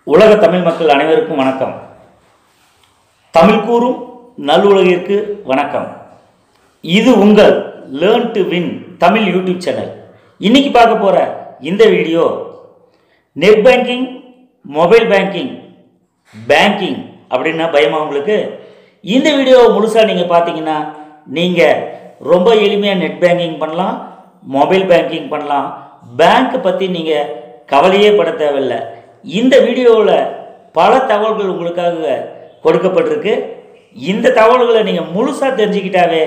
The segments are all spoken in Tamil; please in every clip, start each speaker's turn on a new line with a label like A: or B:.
A: உலக தமிழ் மக்கள் அனைவருக்கும் வணக்கம். தமிழ் கூறும் நல்லுலகிற்கு வணக்கம். இது உங்கள் learn to win Tamil YouTube channel. இன்னைக்கு பார்க்க போற இந்த video net banking, mobile banking, banking அப்படின்னா பயமா உங்களுக்கு? இந்த வீடியோவை முழுசாக நீங்கள் பார்த்தீங்கன்னா நீங்கள் ரொம்ப எளிமையாக நெட் பேங்கிங் பண்ணலாம், மொபைல் பேங்கிங் பண்ணலாம். பேங்க் பற்றி நீங்கள் கவலையே பட தேவையில்லை. இந்த வீடியோவில் பல தகவல்கள் உங்களுக்காக கொடுக்கப்பட்டிருக்கு. இந்த தகவல்களை நீங்கள் முழுசாக தெரிஞ்சுக்கிட்டாவே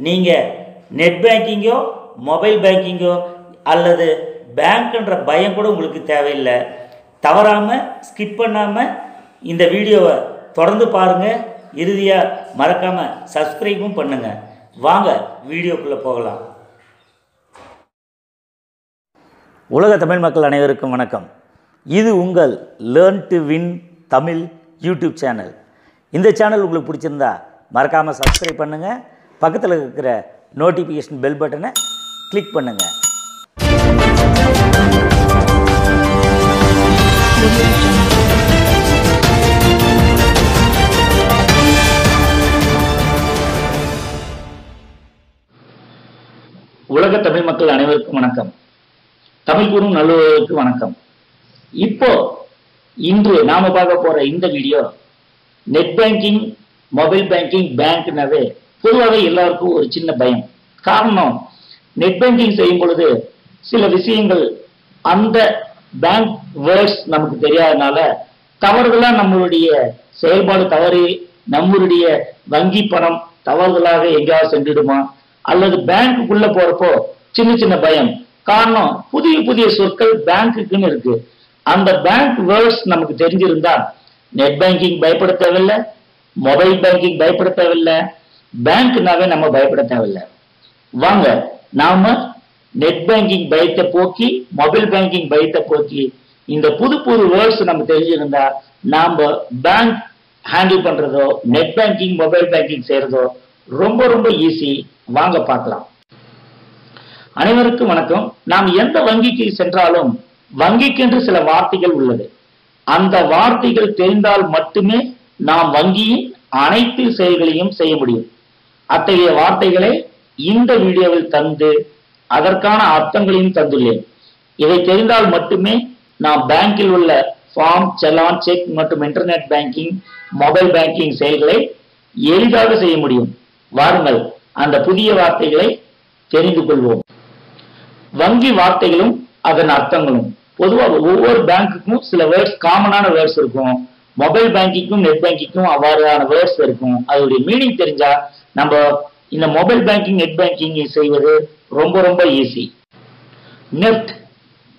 A: நீங்கள் நெட் பேங்கிங்கோ மொபைல் பேங்கிங்கோ அல்லது பேங்க்ன்ற பயம் கூட உங்களுக்கு தேவையில்லை. தவறாமல் ஸ்கிப் பண்ணாமல் இந்த வீடியோவை தொடர்ந்து பாருங்கள். இறுதியாக மறக்காமல் சப்ஸ்கிரைபும் பண்ணுங்கள். வாங்க வீடியோக்குள்ளே போகலாம். உலக தமிழ் மக்கள் அனைவருக்கும் வணக்கம். இது உங்கள் learn to win Tamil YouTube channel. இந்த சேனல் உங்களுக்கு பிடிச்சிருந்தா மறக்காமல் சப்ஸ்கிரைப் பண்ணுங்கள். பக்கத்தில் இருக்கிற நோட்டிஃபிகேஷன் பெல் பட்டனை கிளிக் பண்ணுங்கள். உலக தமிழ் மக்கள் அனைவருக்கும் வணக்கம். தமிழ் கூறும் நல்லுறவுக்கு வணக்கம். இப்போ இன்று நாம பார்க்க போற இந்த video net banking, mobile banking, பேங்க்னாவே பொதுவாகவே எல்லாருக்கும் ஒரு சின்ன பயம். காரணம், நெட் பேங்கிங் செய்யும் பொழுது சில விஷயங்கள் அந்த பேங்க் வேர்ட்ஸ் நமக்கு தெரியாதனால தவறுதலா நம்மளுடைய செயல்பாடு தவறி நம்மளுடைய வங்கி பணம் தவறுதலாக எங்கேயாவது சென்றுடுமா, அல்லது பேங்க்குள்ள போறப்போ சின்ன சின்ன பயம். காரணம், புதிய புதிய சொற்கள் பேங்க்குன்னு இருக்கு. அந்த பேங்க் வேர்ட்ஸ் நமக்கு தெரிஞ்சிருந்தா நெட் பேங்கிங் பயப்பட தேவையில்லை, மொபைல் பேங்கிங் பயப்பட தேவையில்லை, பேங்க்னாவே நம்ம பயப்பட தேவையில்லை. வாங்க நாம நெட் பேங்கிங் பயத்தை போக்கி, மொபைல் பேங்கிங் பயத்தை போக்கி, இந்த புது புது வேர்ட்ஸ் நம்ம தெரிஞ்சிருந்தா நாம பேங்க் ஹேண்டில் பண்றதோ நெட் பேங்கிங் மொபைல் பேங்கிங் செய்யறதோ ரொம்ப ரொம்ப ஈஸி. வாங்க பார்க்கலாம். அனைவருக்கும் வணக்கம். நாம் எந்த வங்கிக்கு சென்றாலும் வங்கிக்கென்று சில வார்த்தைகள் உள்ளது. அந்த வார்த்தைகள் தெரிந்தால் மட்டுமே நாம் வங்கியின் அனைத்து செயல்களையும் செய்ய முடியும். அத்தகைய வார்த்தைகளை இந்த வீடியோவில் தந்து அதற்கான அர்த்தங்களையும் தந்துள்ளேன். இதை தெரிந்தால் மட்டுமே நாம் பேங்கில் உள்ள ஃபார்ம், செலான், செக் மற்றும் இன்டர்நெட் பேங்கிங், மொபைல் பேங்கிங் செயல்களை எளிதாக செய்ய முடியும். வாருங்கள் அந்த புதிய வார்த்தைகளை தெரிந்து கொள்வோம். வங்கி வார்த்தைகளும் அதன் அர்த்தங்களும். பொதுவாக ஒவ்வொரு பேங்க்குக்கும் சில வேர்ட்ஸ், காமனான வேர்ட்ஸ் இருக்கும். மொபைல் பேங்கிங்கும் நெட் பேங்கிங்கும் அவ்வாறான வேர்ட்ஸ் இருக்கும். அதோடைய மீனிங் தெரிஞ்சா நம்ம இந்த மொபைல் பேங்கிங் நெட் பேங்கிங் செய்வது ரொம்ப ரொம்ப ஈஸி. நெஃப்ட்,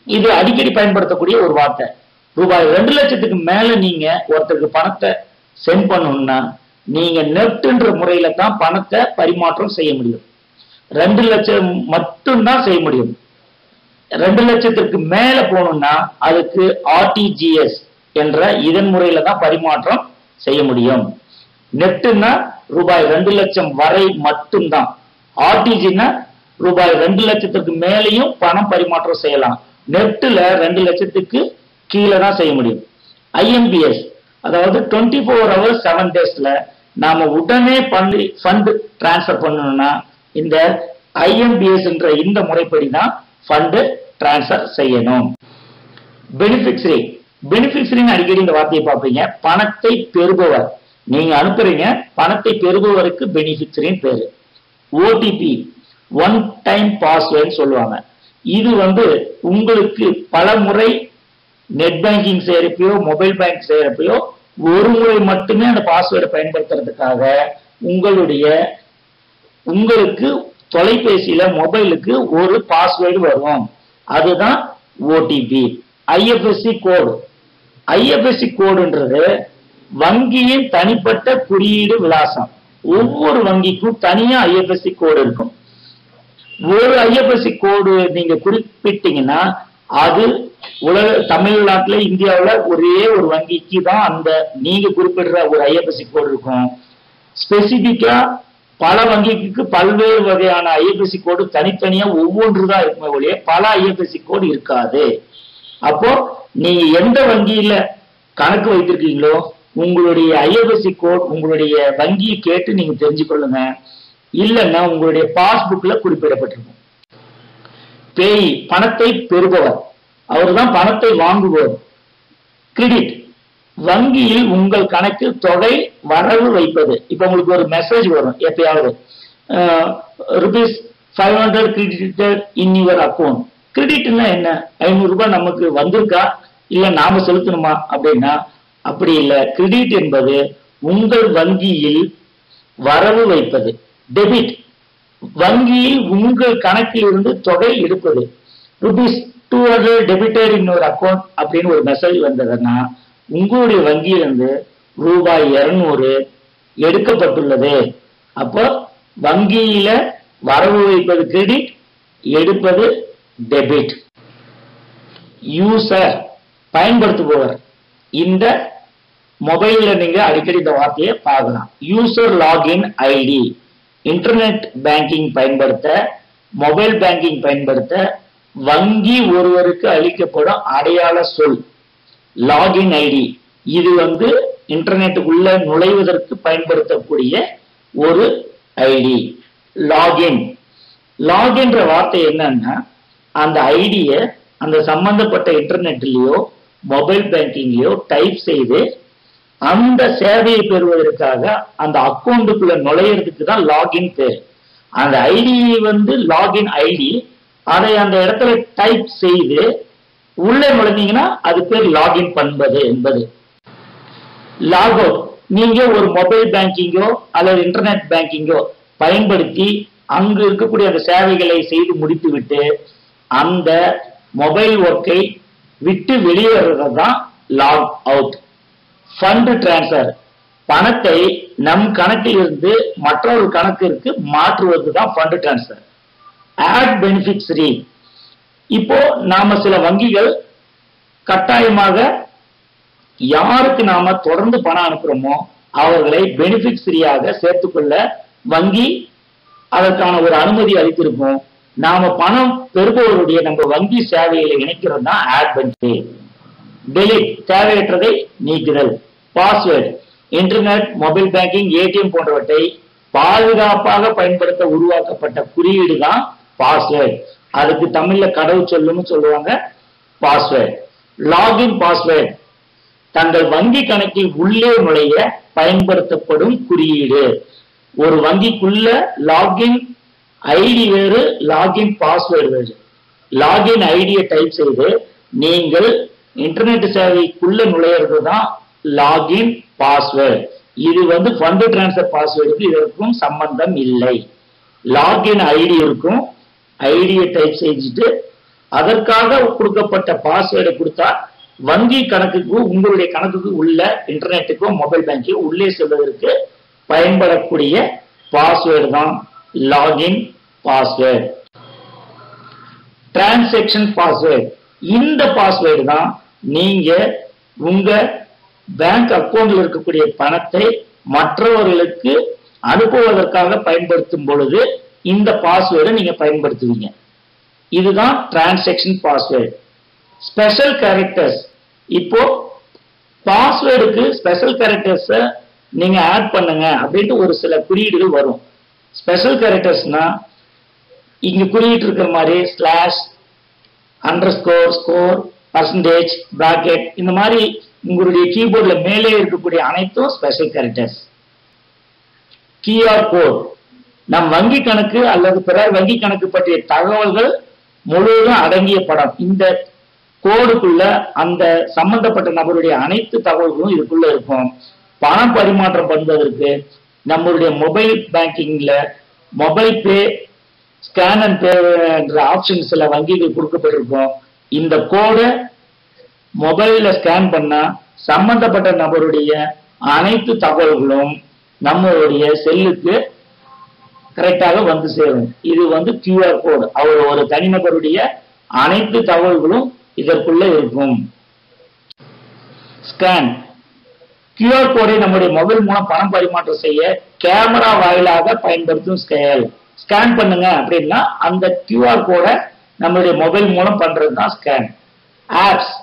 A: இது அடிக்கடி பயன்படுத்தக்கூடிய ஒரு வார்த்தை. ரூபாய் 2 லட்சத்துக்கு மேல நீங்க ஒருத்தருக்கு பணத்தை சென்ட் பண்ணணும்னா நீங்க நெஃப்ட்ன்ற முறையில தான் பணத்தை பரிமாற்றம் செய்ய முடியும். 2 லட்சம் மட்டும்தான் செய்ய முடியும். 2 லட்சத்திற்கு மேல போகணும்னா அதுக்கு rtgs என்ற இதன் முறையில தான் பரிமாற்றம் செய்ய முடியும். நெஃப்ட்னா ரூபாய் 2 லட்சம் வரை மட்டும்தான். rtgsனா ரூபாய் 2 லட்சத்திற்கு மேலேயும் பணம் பரிமாற்றம் செய்யலாம். நெஃப்ட்ல 2 லட்சத்துக்கு கீழே தான் செய்ய முடியும். IMPS, அதாவது 24 hours 7 daysல நாம உடனே ஃபண்ட் டிரான்ஸ்பர் பண்ணணும்னா இந்த IMPS என்ற இந்த முறைப்படி தான் ஃபண்ட் டிரான்ஸ்பர் செய்யணும். பெனிஃபிஷரி, பெனிஃபிஷரின்னு அடிக்கடி இந்த வார்த்தையை பார்ப்பீங்க. பணத்தை பெறுபவர், நீங்க அனுப்புறீங்க, பணத்தை பெறுபவருக்கு பெனிஃபிஷரின்னு பேரு. OTP, ஒன் டைம் பாஸ்வேர்டு சொல்லுவாங்க. இது உங்களுக்கு பல முறை நெட் பேங்கிங் செய்யறப்பயோ மொபைல் பேங்க் செய்யறப்பயோ ஒரு முறை மட்டுமே அந்த பாஸ்வேர்டை பயன்படுத்துறதுக்காக உங்களுக்கு தொலைபேசியில மொபைலுக்கு ஒரு பாஸ்வேர்டு வரும். அதுதான் OTP. IFSC கோடு, IFSC கோடுன்றது வங்கியின் தனிப்பட்ட குறியீடு விலாசம். ஒவ்வொரு வங்கிக்கும் தனியா IFSC கோடு இருக்கும். ஒரு IFSC கோடு நீங்க குறிப்பிட்டீங்கன்னா அது உலக தமிழ்நாட்டில் இந்தியாவில் ஒரே ஒரு வங்கிக்கு தான் அந்த நீங்க குறிப்பிடுற ஒரு IFSC கோடு இருக்கும். ஸ்பெசிபிக்கா பல வங்கிக்கு பல்வேறு வகையான IFSC கோடு தனித்தனியா ஒவ்வொன்று தான் இருக்குமே ஒழிய பல IFSC கோடு இருக்காது. அப்போ நீங்க எந்த வங்கியில கணக்கு வைத்திருக்கீங்களோ உங்களுடைய IFSC கோட் உங்களுடைய வங்கியை கேட்டு நீங்க தெரிஞ்சுக்கொள்ளுங்க. இல்லைன்னா உங்களுடைய பாஸ்புக்ல குறிப்பிடப்பட்டிருக்கும். பேய் பணத்தை பெறுபவர், அவர்தான் பணத்தை வாங்குபவர். கிரெடிட் வங்கியில் உங்கள் கணக்கில் தொகை வரவு வைப்பது. இப்ப உங்களுக்கு ஒரு மெசேஜ் வரும் எப்பயாவது, ₹500 credited in your account. கிரெடிட்னா என்ன? 500 ரூபாய் நமக்கு வந்திருக்கா இல்ல நாம செலுத்தணுமா அப்படின்னா அப்படி இல்லை. கிரெடிட் என்பது உங்கள் வங்கியில் வரவு வைப்பது. டெபிட் வங்கியில் உங்கள் கணக்கில் இருந்து தொகை எடுப்பது. ₹200 debited in your account அப்படின்னு ஒரு மெசேஜ் வந்ததுன்னா உங்களுடைய வங்கியிலிருந்து ₹200 எடுக்கப்பட்டுள்ளது. அப்போ வங்கியில வரவு வைப்பது கிரெடிட், எடுப்பது டெபிட். யூசர் பயன்படுத்துபவர். இந்த மொபைல்ல நீங்க அடிக்கடி இந்த வார்த்தையை பார்க்கலாம். User login ID internet banking பயன்படுத்த, மொபைல் பேங்கிங் பயன்படுத்த வங்கி ஒருவருக்கு அளிக்கப்படும் அடையாள சொல் லாகின் ஐடி. இது இன்டர்நெட்டுக்குள்ள நுழைவதற்கு பயன்படுத்தக்கூடிய ஒரு ஐடி. லாகின் லாகின்ற வார்த்தை என்னன்னா அந்த ஐடிய அந்த சம்பந்தப்பட்ட இன்டர்நெட்லயோ மொபைல் பேங்கிங்லயோ டைப் செய்து அந்த சேவையை பெறுவதற்காக அந்த அக்கௌண்ட்டுக்குள்ள நுழையிறதுக்கு தான் லாகின் பேர். அந்த ஐடி லாகின் ஐடி. அதை அந்த இடத்துல டைப் செய்து உள்ளே நுழைந்தீங்கன்னா அது பேர் லாகின் பண்ணுவது என்பது. லாக் அவுட் நீங்க ஒரு மொபைல் பேங்கிங்கோ அல்லது இன்டர்நெட் பேங்கிங்கோ பயன்படுத்தி அங்கு இருக்கக்கூடிய அந்த சேவைகளை செய்து முடித்துவிட்டு அந்த மொபைல் ஒர்க்கை விட்டு வெளியேறது தான் லாக் அவுட். ஃபண்ட் டிரான்ஸ்பர் பணத்தை நம் கணக்கில் இருந்து மற்றொரு கணக்கிற்கு மாற்றுவது தான் ஃபண்ட் டிரான்ஸ்பர். ஆட் பெனிஃபிஷரி இப்போ நாம சில வங்கிகள் கட்டாயமாக யாருக்கு நாம தொடர்ந்து பணம் அனுப்புறோமோ அவர்களை பெனிஃபிஷரியாக சேர்த்துக்கொள்ள வங்கி அதற்கான ஒரு அனுமதி அளித்திருக்கும். நாம பணம் பெறுபவருடைய நம்ம வங்கி சேவைகளை இணைக்கிறது தான் ஆட் பெனிஃபிஷரி. டெலிட் தேவையற்றதை நீக்குதல். Password internet mobile banking ATM போன்றவற்றை பாதுகாப்பாக பயன்படுத்த உருவாக்கப்பட்ட குறியீடு தான் பாஸ்வேர்டு. அதுக்கு தமிழ்ல கடவுள் சொல்லுன்னு சொல்லுவாங்க பாஸ்வேர்டு. லாகின் பாஸ்வேர்டு தங்கள் வங்கி கணக்கில் உள்ளே நுழைய பயன்படுத்தப்படும் குறியீடு. ஒரு வங்கிக்குள்ள லாகின் ஐடி வேறு, லாகின் பாஸ்வேர்டு வேறு. லாகின் ஐடியை டைப் செய்து நீங்கள் இன்டர்நெட் சேவைக்குள்ள நுழையிறது தான் லாகின் பாஸ்வேர்டு. இது ஃபண்ட் டிரான்ஸ்பர் பாஸ்வேர்டுக்கு இதற்கும் சம்பந்தம் இல்லை. லாகின் ஐடி இருக்கும், ஐடியை டைப் செஞ்சுட்டு அதற்காக கொடுக்கப்பட்ட பாஸ்வேர்டை கொடுத்தா வங்கி கணக்குக்கு உங்களுடைய கணக்குக்கு உள்ள இன்டர்நெட்டுக்கோ மொபைல் பேங்கிங்கோ உள்ளே செல்வதற்கு பயன்படக்கூடிய பாஸ்வேர்டு தான் லாகின் பாஸ்வேர்டு. டிரான்சாக்ஷன் பாஸ்வேர்டு இந்த பாஸ்வேர்டு தான் நீங்க உங்க பேங்க் அக்கௌண்ட்ல இருக்கக்கூடிய பணத்தை மற்றவர்களுக்கு அனுப்புவதற்காக பயன்படுத்தும் பொழுது இந்த பாஸ்வேர்டை நீங்க பயன்படுத்துவீங்க. இதுதான் டிரான்சாக்ஷன் பாஸ்வேர்டு. ஸ்பெஷல் கேரக்டர்ஸ் இப்போ பாஸ்வேர்டுக்கு ஸ்பெஷல் கேரக்டர்ஸை நீங்க ஆட் பண்ணுங்க அப்படின்ட்டு ஒரு சில குறியீடுகள் வரும். ஸ்பெஷல் கேரக்டர்ஸ்னா இங்க குறியீட்டு இருக்கிற மாதிரி slash, underscore, score, percentage, bracket இந்த மாதிரி உங்களுடைய கீபோர்ட்ல மேலே இருக்கக்கூடிய அனைத்தும் ஸ்பெஷல் கேரக்டர்ஸ். QR கோட் நம் வங்கி கணக்கு அல்லது பிறர் வங்கி கணக்கு பற்றிய தகவல்கள் முழுவதும் அடங்கிய படம். இந்த கோடுக்குள்ள அந்த சம்பந்தப்பட்ட நபருடைய அனைத்து தகவல்களும் இதுக்குள்ள இருக்கும். பணம் பரிமாற்றம் பண்ணுவதற்கு நம்மளுடைய மொபைல் பேங்கிங்ல mobile pay, scan and pay என்ற ஆப்ஷன் சில வங்கிகள் கொடுக்கப்பட்டிருக்கும். இந்த கோடை மொபைல்ல ஸ்கேன் பண்ணா சம்பந்தப்பட்ட நபருடைய அனைத்து தகவல்களும் நம்மளுடைய செல்லுக்கு கரெக்டாக வந்து சேரும். இது QR கோடு. அவர் ஒரு தனிநபருடைய அனைத்து தகவல்களும் இதற்குள்ள இருக்கும். ஸ்கேன் QR கோடை நம்முடைய மொபைல் மூலம் பணம் பரிமாற்றம் செய்ய கேமரா வாயிலாக பயன்படுத்தும் ஸ்கேல். ஸ்கேன் பண்ணுங்க அப்படின்னா அந்த QR கோடை நம்மளுடைய மொபைல் மூலம் பண்றது தான் ஸ்கேன். ஆப்ஸ்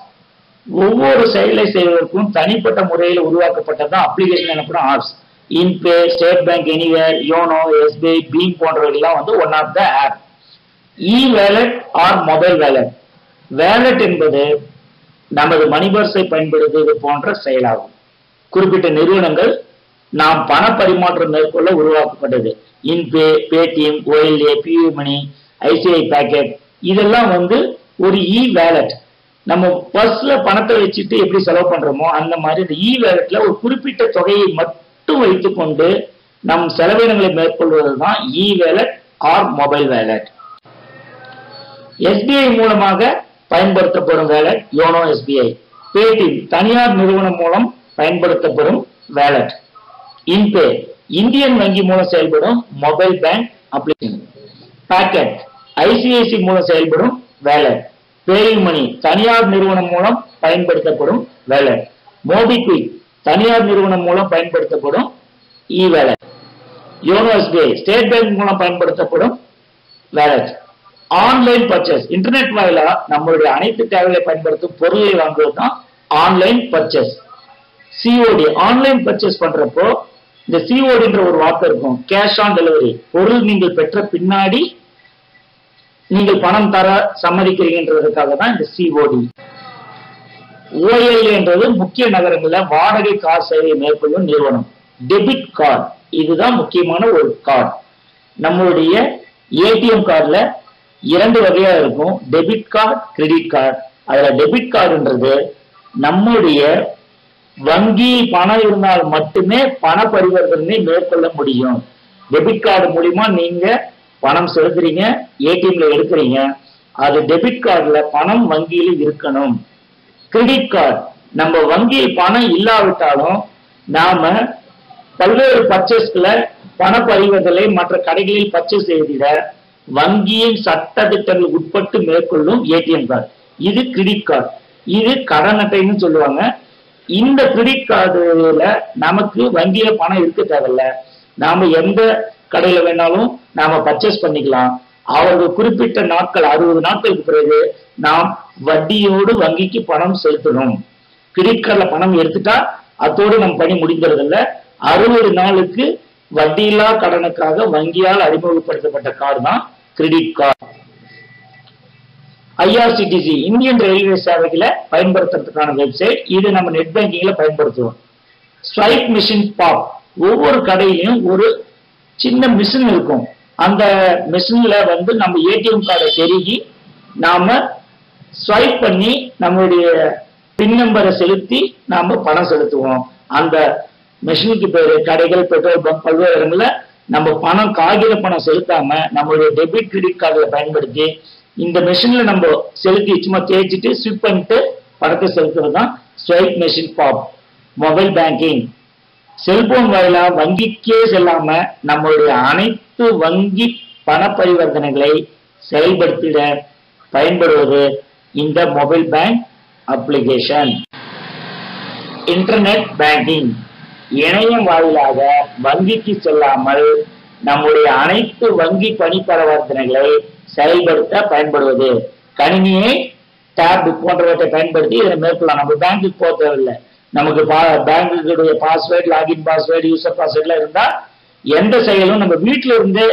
A: ஒவ்வொரு செயலை செய்வதற்கும் தனிப்பட்ட முறையில் உருவாக்கப்பட்டதான் அப்ளிகேஷன் எனப்படும் ஆப்ஸ். இன்பே, state bank anywhere, YONO, SBI, BHIM போன்றவைகள்லாம் வந்து one of the app. E wallet or mobile wallet. Wallet என்பது நமது மணிபர்ஸை பயன்படுத்துவது போன்ற செயலாகும். குறிப்பிட்ட நிறுவனங்கள் நாம் பண பரிமாற்றம் மேற்கொள்ள உருவாக்கப்பட்டது. இன்பே, பேடிஎம், ஓஎல்ஏ, பியூ மணி, ஐசிஐ பேக்கெட் இதெல்லாம் வந்து ஒரு இ வேலட். நம்ம பர்ஸ்ல பணத்தை வச்சுட்டு எப்படி செலவு பண்றோமோ அந்த மாதிரி இந்த இ வேலட்ல ஒரு குறிப்பிட்ட தொகையை மட்டும் வைத்துக்கொண்டு நம் செலவினங்களை மேற்கொள்வதுதான் e wallet or mobile wallet. SBI மூலமாக பயன்படுத்தப்படும் வேலட் யோனோ எஸ்பிஐ. பேடிஎம் தனியார் நிறுவனம் மூலம் பயன்படுத்தப்படும் வேலட். இன்பே இந்தியன் வங்கி மூலம் செயல்படும் mobile bank application. Pocket ICICI மூலம் செயல்படும் வேலட். பேயூ மணி தனியார் நிறுவனம் மூலம் பயன்படுத்தப்படும் வேலட். மோபிக்விக் தனியார் நிறுவனம் மூலம் பயன்படுத்தப்படும் e wallet. YONO SBI state bank மூலம் பயன்படுத்தப்படும் வேலட். ஆன்லைன் பர்ச்சேஸ் இன்டர்நெட் வாயிலா நம்மளுடைய அனைத்து தேவைகளை பயன்படுத்தும் பொருளை வாங்குவது தான் online purchase. COD online purchase பண்றப்போ இந்த சிஓடின்ற ஒரு வார்த்தை இருக்கும், கேஷ் ஆன் டெலிவரி. பொருள் நீங்கள் பெற்ற பின்னாடி நீங்கள் பணம் தர சம்மதிக்கிறீங்கன்றதுக்காக தான் இந்த சிஓடி. ஓஎல்ஏ என்றது முக்கிய நகரங்களில் வாடகை கார் சேவையை மேற்கொள்ளும் நிறுவனம். டெபிட் கார்டு இதுதான் முக்கியமான ஒரு கார்டு. நம்மளுடைய ஏடிஎம் கார்டுல இரண்டு வகையா இருக்கும், டெபிட் கார்டு, கிரெடிட் கார்டு. அதுல டெபிட் கார்டுன்றது நம்முடைய வங்கியில் பணம் இருந்தால் மட்டுமே பண பரிவர்த்தனை மேற்கொள்ள முடியும். டெபிட் கார்டு மூலியமா நீங்க பணம் செலுத்துறீங்க, ஏடிஎம்ல எடுக்கிறீங்க, அது டெபிட் கார்டுல பணம் வங்கியில் இருக்கணும். கிரெடிட் கார்டு நம்ம வங்கியில் பணம் இல்லாவிட்டாலும் நாம பல்வேறு பர்ச்சேஸ்ல பண பரிவர்த்தனை மற்ற கடைகளில் பர்ச்சேஸ் செய்திட வங்கியின் சட்ட திட்டங்கள் உட்பட்டு மேற்கொள்ளும் ஏடிஎம் கார்டு. இது கிரெடிட் கார்டு. இது கடன் அட்டைன்னு சொல்லுவாங்க. இந்த கிரெடிட் கார்டுல நமக்கு வங்கியில பணம் இருக்க தேவையில்ல. நாம எந்த கடையில வேணாலும் நாம பர்ச்சேஸ் பண்ணிக்கலாம். அவர்கள் குறிப்பிட்ட நாட்கள் 60 நாட்களுக்கு பிறகு நாம் வட்டியோடு வங்கிக்கு பணம் செலுத்தணும். கிரெடிட் கார்டுல பணம் எடுத்துட்டா அதோடு நம்ம பணி முடிங்கிறது இல்ல. 60 நாளுக்கு வட்டியில்லா கடனுக்காக வங்கியால் அறிமுகப்படுத்தப்பட்ட கார்டு தான் credit card. IRCTC Indian railway சேவைகளை பயன்படுத்துறதுக்கான வெப்சைட். இது நம்ம நெட் பேங்கிங்ல பயன்படுத்துவோம். ஸ்வைப் மிஷின் பாப். ஒவ்வொரு கடையிலையும் ஒரு சின்ன மிஷின் இருக்கும். அந்த மிஷின்ல வந்து நம்ம ஏடிஎம் கார்டை செருகி நாம ஸ்வைப் பண்ணி நம்மளுடைய பின் நம்பரை செலுத்தி நாம பணம் செலுத்துவோம். அந்த மிஷினுக்கு பேரு கடைகள், பெட்ரோல் பங்க், பல்வேறு இடங்கள்ல நம்ம பணம் காகித பணம் செலுத்தாம நம்மளுடைய டெபிட் கிரெடிட் கார்டுல பயன்படுத்தி இந்த மிஷின்ல நம்ம செலுத்தி சும்மா தேய்ச்சிட்டு ஸ்விப் பண்ணிட்டு பணத்தை செலுத்துறது தான் ஸ்வைப் மிஷின் பாப். மொபைல் பேங்கிங் செல்போன் வாயிலா வங்கிக்கே செல்லாம நம்மளுடைய அனைத்து வங்கி பண பரிவர்த்தனைகளை செயல்படுத்திட பயன்படுவது இந்த mobile bank application. Internet banking இணையம் வாயிலாக வங்கிக்கு செல்லாமல் நம்முடைய அனைத்து வங்கி பணி பரிவர்த்தனைகளை செயல்படுத்த பயன்படுவது. கணினியை, டேப் போன்றவற்றை பயன்படுத்தி இதை மேற்கொள்ளலாம். நம்ம பேங்குக்கு போக தேவையில்லை. நமக்கு பேங்குடைய பாஸ்வேர்டு, லாகின் பாஸ்வேர்டு, யூசர் பாஸ்வேர்ட்லாம் இருந்தா எந்த செயலும் நம்ம வீட்டில இருந்தே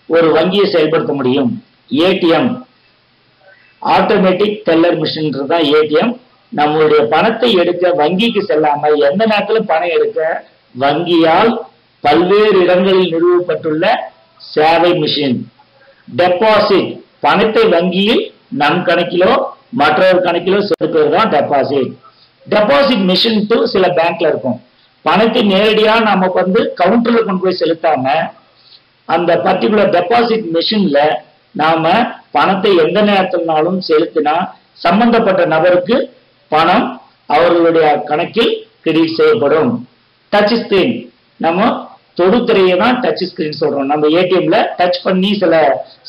A: ஒரு வங்கியை செயல்படுத்த முடியும். ஏடிஎம் ஆட்டோமேட்டிக் டெல்லர் மிஷின் தான் ஏடிஎம். நம்மளுடைய பணத்தை எடுக்க வங்கிக்கு செல்லாமல் எந்த நேரத்திலும் பணம் எடுக்க வங்கியால் பல்வேறு இடங்களில் நிறுவப்பட்டுள்ள சேவை மிஷின். டெபாசிட் பணத்தை வங்கியில் நம் கணக்கிலோ மற்றொரு கணக்கிலோ செலுத்துவது தான் டெபாசிட். டெபாசிட் மிஷின் சில பேங்க்ல இருக்கும். பணத்தை நேரடியா நாம வந்து கவுண்டர்ல கொண்டு போய் செலுத்தாம அந்த பர்டிகுலர் டெபாசிட் மிஷின்ல நாம பணத்தை எந்த நேரத்தினாலும் செலுத்தினா சம்பந்தப்பட்ட நபருக்கு பணம் அவர்களுடைய கணக்கில் கிரெடிட் செய்யப்படும். டச் ஸ்கிரீன் நம்ம தொடுதிரையை தான் டச் ஸ்கிரீன் சொல்றோம். நம்ம ஏடிஎம்ல டச் பண்ணி சில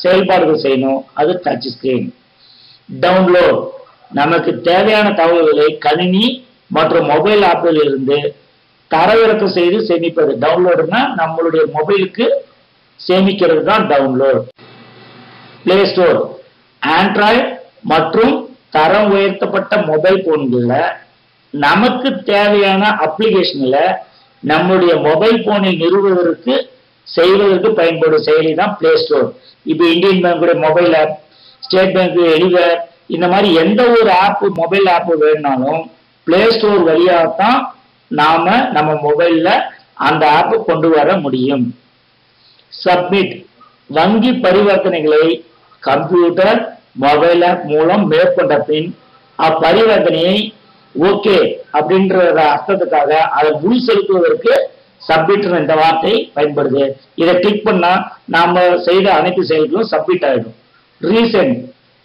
A: செயல்பாடுகள் செய்யணும், அது டச் ஸ்கிரீன். டவுன்லோட் நமக்கு தேவையான தகவல்களை கணினி மற்றும் மொபைல் ஆப்பில் இருந்து தரவிறக்கம் செய்து சேமிப்பது. டவுன்லோடுனா நம்மளுடைய மொபைலுக்கு சேமிக்கிறது தான் டவுன்லோட். பிளே ஸ்டோர் ஆண்ட்ராய்டு மற்றும் தரம் உயர்த்தப்பட்ட மொபைல் போன்கள்ல நமக்கு தேவையான அப்ளிகேஷன்ல நம்முடைய மொபைல் போனில் நிறுவுவதற்கு செய்வதற்கு பயன்படும் செயலி தான் பிளே ஸ்டோர். இப்போ இந்தியன் பேங்குடைய mobile app, state bank anywhere, இந்த மாதிரி எந்த ஒரு ஆப் மொபைல் ஆப் வேணும்னாலும் பிளே ஸ்டோர் வழியாக தான் நாம நம்ம மொபைல்ல அந்த ஆப் கொண்டு வர முடியும். சப்மிட், வங்கி பரிவர்த்தனைகளை கம்ப்யூட்டர் மொபைல் ஆப் மூலம் மேற்கொண்ட பின் அப்பரிவர்த்தனையை ஓகே அப்படின்ற அர்த்தத்துக்காக அதை முன் செலுத்துவதற்கு சப்மிட் இந்த வார்த்தை பயன்படுது. இதை கிளிக் பண்ணா நாம செய்த அனைத்து செயல்களும் சப்மிட் ஆயிடும். ரீசெண்ட்,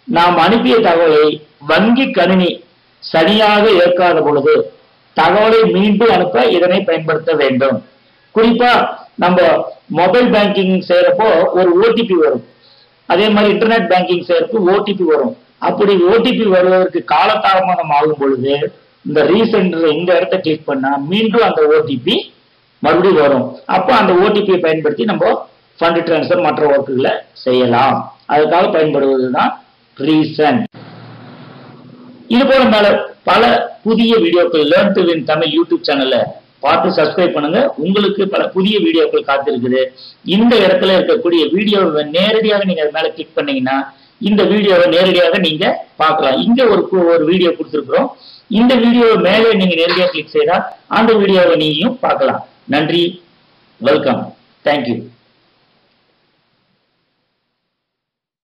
A: நாம் அனுப்பிய தகவலை வங்கி கணினி சரியாக ஏற்காத பொழுது தகவலை மீண்டும் அனுப்ப இதனை பயன்படுத்த வேண்டும். குறிப்பா நம்ம மொபைல் பேங்கிங் செய்யறப்போ ஒரு ஓடிபி வரும், அதே மாதிரி இன்டர்நெட் பேங்கிங் செய்யறப்போ ஓடிபி வரும். அப்படி ஓடிபி வருவதற்கு காலதாமதம் ஆகும் பொழுது இந்த ரீசெண்ட் இந்த இடத்த கிளிக் பண்ணா மீண்டும் அந்த ஓடிபி மறுபடியும் வரும். அப்போ அந்த ஓடிபியை பயன்படுத்தி நம்ம ஃபண்ட் டிரான்ஸ்ஃபர் மற்ற ஒர்க்குகளை செய்யலாம். அதுக்காக பயன்படுவதுதான் ரீசெண்ட். இது போல பல புதிய வீடியோக்கள் learn to win Tamil YouTube சேனல்ல பார்த்து சப்ஸ்கிரைப் பண்ணுங்க. உங்களுக்கு பல புதிய வீடியோக்கள் காத்திருக்குது. இந்த இடத்துல இருக்கக்கூடிய வீடியோவை நேரடியாக நீங்க மேல கிளிக் பண்ணீங்கன்னா இந்த வீடியோவை நேரடியாக நீங்க பார்க்கலாம். இங்க ஒரு வீடியோ கொடுத்திருக்கிறோம். இந்த வீடியோவை மேலே நீங்க நேரடியாக கிளிக் செய்தா அந்த வீடியோவை நீங்களும் பார்க்கலாம். நன்றி, வெல்கம், தேங்க்யூ.